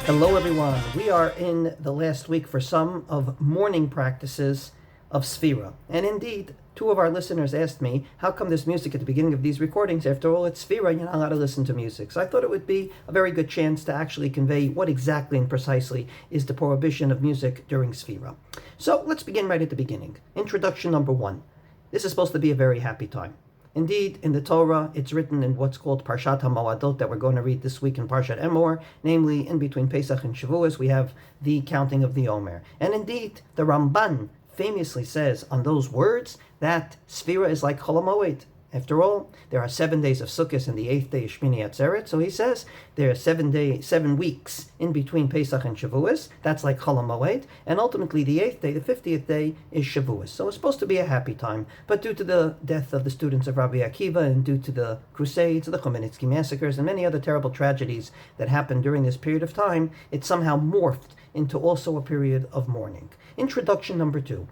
Hello everyone. We are in the last week for some of morning practices of Sefira. And indeed, two of our listeners asked me, how come there's music at the beginning of these recordings? After all, it's Sefira, you're not allowed to listen to music. So I thought it would be a very good chance to actually convey what exactly and precisely is the prohibition of music during Sefira. So let's begin right at the beginning. Introduction number 1. This is supposed to be a very happy time. Indeed, in the Torah, it's written in what's called Parshat HaMoadot that we're going to read this week in Parshat Emor, namely in between Pesach and Shavuos, we have the counting of the Omer. And indeed, the Ramban famously says on those words that Sefira is like Chol HaMoed. After all, there are 7 days of Sukkot and the 8th day is Shmini Atzeret. So he says there are 7 weeks in between Pesach and Shavuos. That's like Chol HaMoed. And ultimately the 8th day, the 50th day, is Shavuos. So it's supposed to be a happy time. But due to the death of the students of Rabbi Akiva and due to the Crusades, the Chmielnicki massacres, and many other terrible tragedies that happened during this period of time, it somehow morphed into also a period of mourning. Introduction number 2.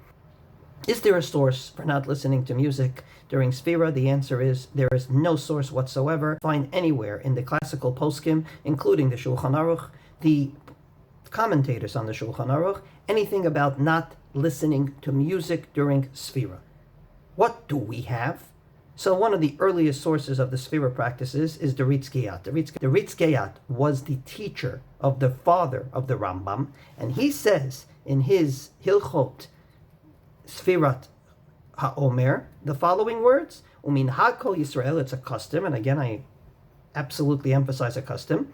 Is there a source for not listening to music during Sefira? The answer is there is no source whatsoever. Find anywhere in the classical poskim, including the Shulchan Aruch, the commentators on the Shulchan Aruch, anything about not listening to music during Sefira. What do we have? So one of the earliest sources of the Sefira practices is the Ritz Geyat. The Ritz Geyat was the teacher of the father of the Rambam, and he says in his Hilchot Sfirat HaOmer, the following words, Umin HaKol Yisrael, it's a custom, and again I absolutely emphasize a custom,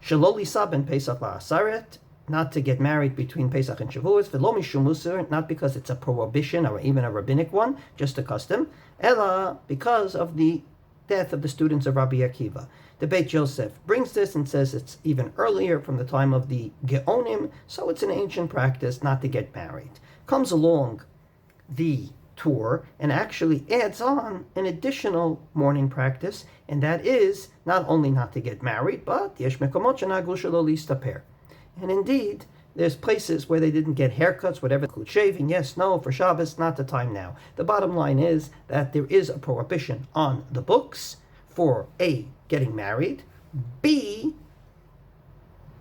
Shelo Lisa ben Pesach la'asaret, not to get married between Pesach and Shavuos, V'lo mishum musar, not because it's a prohibition or even a rabbinic one, just a custom, Ella, because of the death of the students of Rabbi Akiva. The Beit Yosef brings this and says it's even earlier from the time of the Geonim, so it's an ancient practice not to get married. Comes along the tour and actually adds on an additional morning practice, and that is not only not to get married, but yesh mekomot shenagu shelo listaper. And indeed, there's places where they didn't get haircuts, whatever, include shaving, yes, no, for Shabbos, not the time now. The bottom line is that there is a prohibition on the books for A, getting married, B,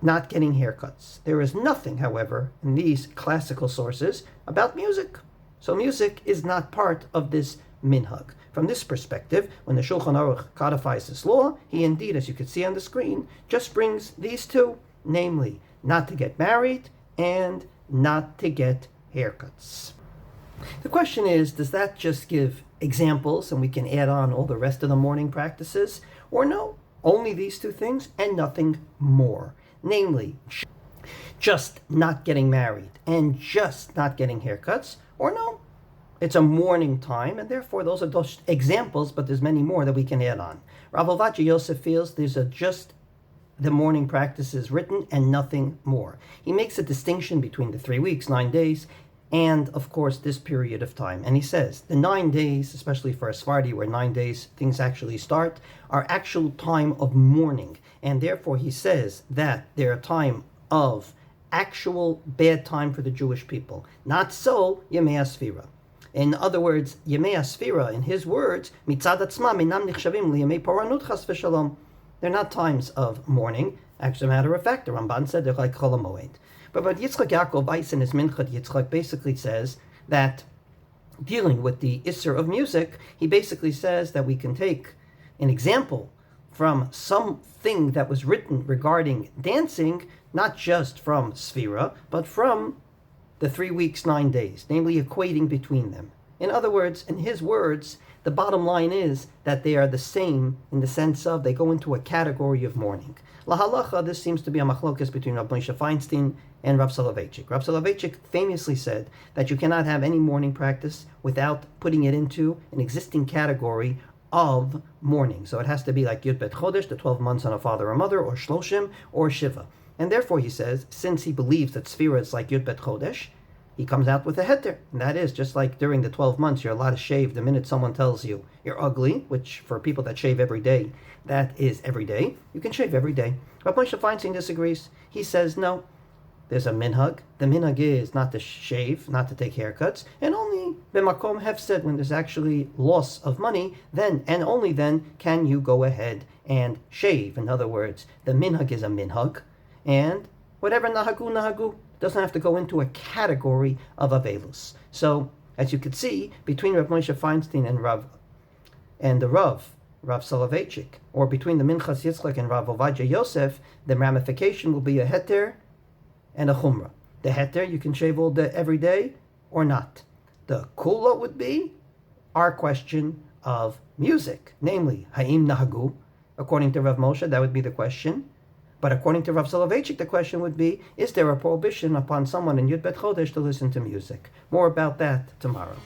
not getting haircuts. There is nothing, however, in these classical sources about music. So music is not part of this minhag. From this perspective, when the Shulchan Aruch codifies this law, he indeed, as you can see on the screen, just brings these two, namely, not to get married and not to get haircuts. The question is, does that just give examples and we can add on all the rest of the morning practices? Or no, only these two things and nothing more. Namely, just not getting married and just not getting haircuts, or no, it's a morning time, and therefore those are those examples, but there's many more that we can add on. Rav Ovadia Yosef feels these are just the morning practices written and nothing more. He makes a distinction between the 3 weeks, 9 days, and of course this period of time. And he says the 9 days, especially for a Sephardi where 9 days things actually start, are actual time of mourning. And therefore he says that they're a time of actual bad time for the Jewish people. Not so Yemei HaSefira. In other words, Yemei HaSefira, in his words, mitzad atzmam einam nichshavim liyemei poranut chas v'shalom. They're not times of mourning. Actually, as a matter of fact, the Ramban said they're like Chol HaMoed. But Yitzchak Yaakov Weiss in his Minchot Yitzchak basically says that dealing with the Isser of music, he basically says that we can take an example from something that was written regarding dancing, not just from Sefira, but from the 3 weeks, 9 days, namely equating between them. In other words, in his words, the bottom line is that they are the same in the sense of they go into a category of mourning. La halacha, this seems to be a machlokas between Rav Moshe Feinstein and Rav Soloveitchik. Rav Soloveitchik famously said that you cannot have any mourning practice without putting it into an existing category of mourning. So it has to be like Yud Bet Chodesh, the 12 months on a father or mother, or Shloshim, or Shiva. And therefore, he says, since he believes that Sefira is like Yud Bet Chodesh, he comes out with a heter. And that is, just like during the 12 months, you're allowed to shave the minute someone tells you you're ugly, which for people that shave every day, that is every day. You can shave every day. But Moshe Feinstein disagrees. He says, no, there's a minhag. The minhag is not to shave, not to take haircuts, and only b'makom hefsed, when there's actually loss of money, then and only then can you go ahead and shave. In other words, the minhag is a minhag, and whatever nahagu, doesn't have to go into a category of avelus. So, as you could see, between Rav Moshe Feinstein and the Rav Soloveitchik, or between the Minchas Yitzchak and Rav Ovadia Yosef, the ramification will be a heter and a chumrah. The heter, you can shave all day, every day, or not. The kula would be our question of music, namely, Ha'im Nahagu. According to Rav Moshe, that would be the question. But according to Rav Soloveitchik, the question would be, is there a prohibition upon someone in Yud Bet Chodesh to listen to music? More about that tomorrow.